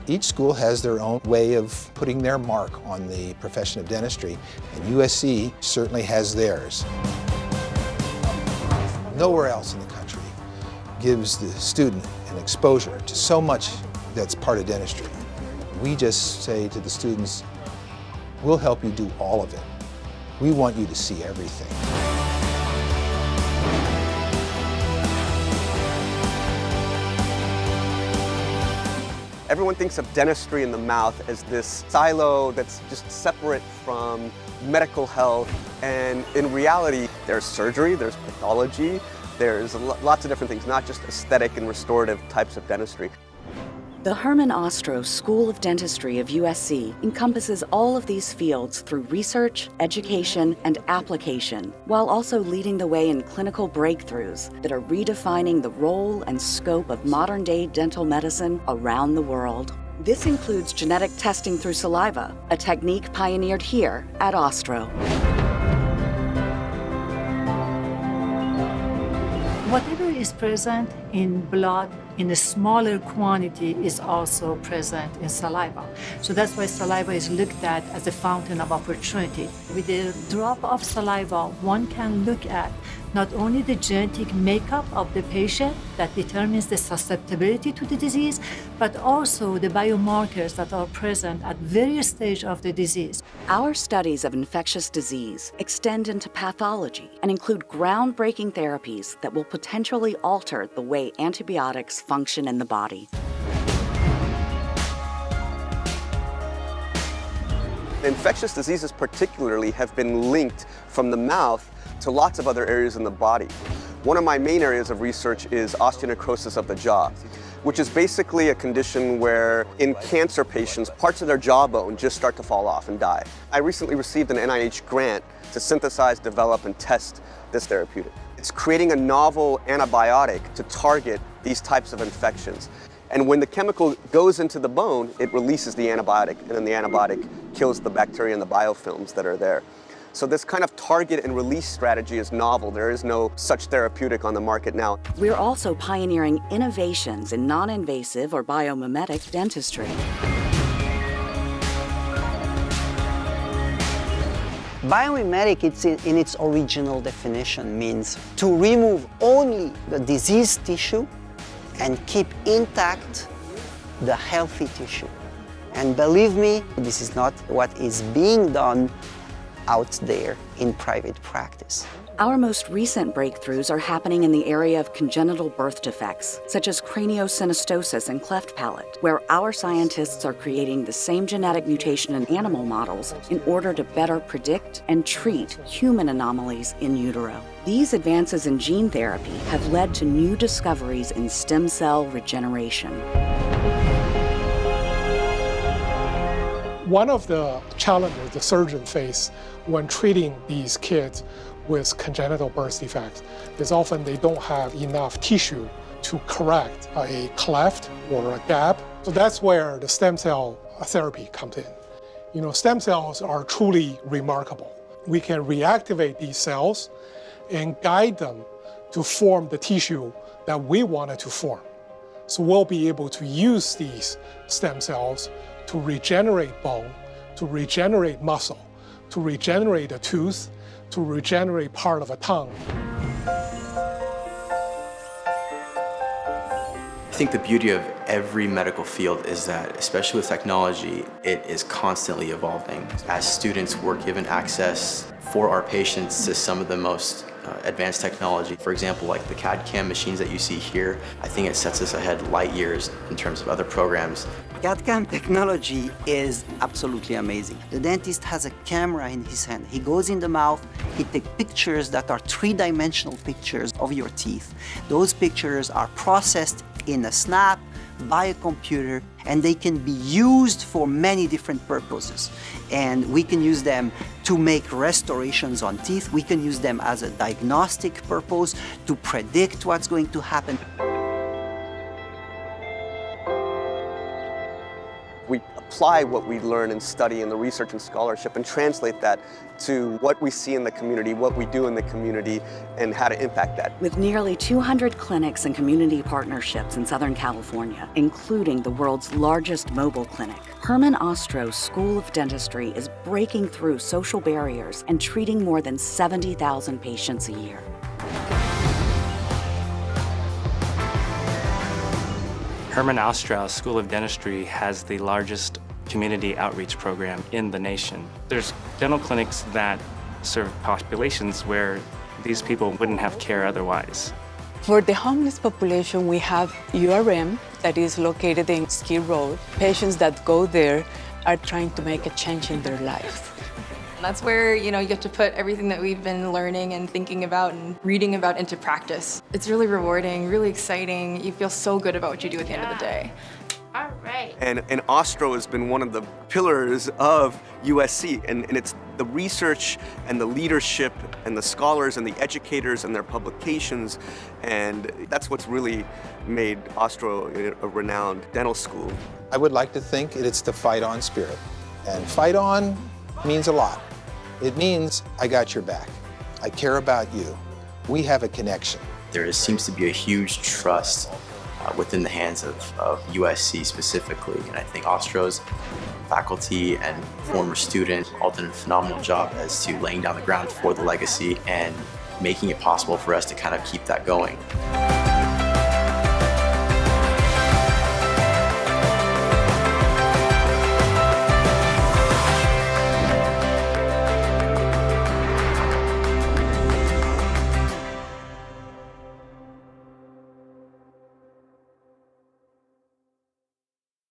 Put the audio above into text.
Each school has their own way of putting their mark on the profession of dentistry, and USC certainly has theirs. Nowhere else in the country gives the student an exposure to so much that's part of dentistry. We just say to the students, we'll help you do all of it. We want you to see everything. Everyone thinks of dentistry in the mouth as this silo that's just separate from medical health, and in reality, there's surgery, there's pathology, there's lots of different things, not just aesthetic and restorative types of dentistry. The Herman Ostrow School of Dentistry of USC encompasses all of these fields through research, education, and application, while also leading the way in clinical breakthroughs that are redefining the role and scope of modern-day dental medicine around the world. This includes genetic testing through saliva, a technique pioneered here at Ostrow. Whatever is present in blood in a smaller quantity is also present in saliva. So that's why saliva is looked at as a fountain of opportunity. With a drop of saliva, one can look at not only the genetic makeup of the patient that determines the susceptibility to the disease, but also the biomarkers that are present at various stages of the disease. Our studies of infectious disease extend into pathology and include groundbreaking therapies that will potentially alter the way antibiotics function in the body. Infectious diseases particularly have been linked from the mouth to lots of other areas in the body. One of my main areas of research is osteonecrosis of the jaw, which is basically a condition where in cancer patients, parts of their jawbone just start to fall off and die. I recently received an NIH grant to synthesize, develop, and test this therapeutic. It's creating a novel antibiotic to target these types of infections. And when the chemical goes into the bone, it releases the antibiotic, and then the antibiotic kills the bacteria and the biofilms that are there. So this kind of target and release strategy is novel. There is no such therapeutic on the market now. We're also pioneering innovations in non-invasive or biomimetic dentistry. Biomimetic, in its original definition, means to remove only the diseased tissue and keep intact the healthy tissue. And believe me, this is not what is being done out there in private practice. Our most recent breakthroughs are happening in the area of congenital birth defects, such as craniosynostosis and cleft palate, where our scientists are creating the same genetic mutation in animal models in order to better predict and treat human anomalies in utero. These advances in gene therapy have led to new discoveries in stem cell regeneration. One of the challenges the surgeon face when treating these kids with congenital birth defects is often they don't have enough tissue to correct a cleft or a gap. So that's where the stem cell therapy comes in. You know, stem cells are truly remarkable. We can reactivate these cells and guide them to form the tissue that we wanted to form. So we'll be able to use these stem cells to regenerate bone, to regenerate muscle, to regenerate a tooth, to regenerate part of a tongue. I think the beauty of every medical field is that, especially with technology, it is constantly evolving. As students, we're given access for our patients to some of the most advanced technology. For example, like the CAD/CAM machines that you see here, I think it sets us ahead light years in terms of other programs. CAD/CAM technology is absolutely amazing. The dentist has a camera in his hand. He goes in the mouth, he takes pictures that are three-dimensional pictures of your teeth. Those pictures are processed in a snap by a computer, and they can be used for many different purposes. And we can use them to make restorations on teeth. We can use them as a diagnostic purpose to predict what's going to happen. We apply what we learn and study in the research and scholarship and translate that to what we see in the community, what we do in the community, and how to impact that. With nearly 200 clinics and community partnerships in Southern California, including the world's largest mobile clinic, Herman Ostrow's School of Dentistry is breaking through social barriers and treating more than 70,000 patients a year. Herman Ostrow School of Dentistry has the largest community outreach program in the nation. There's dental clinics that serve populations where these people wouldn't have care otherwise. For the homeless population, we have URM that is located in Skid Row. Patients that go there are trying to make a change in their life. That's where, you get to put everything that we've been learning and thinking about and reading about into practice. It's really rewarding, really exciting. You feel so good about what you do at the end of the day. All right. And Ostrow has been one of the pillars of USC, and it's the research and the leadership and the scholars and the educators and their publications, and that's what's really made Ostrow a renowned dental school. I would like to think it's the fight on spirit. And fight on means a lot. It means I got your back. I care about you. We have a connection. There seems to be a huge trust within the hands of USC specifically, and I think Ostrow's faculty and former students all did a phenomenal job as to laying down the ground for the legacy and making it possible for us to kind of keep that going.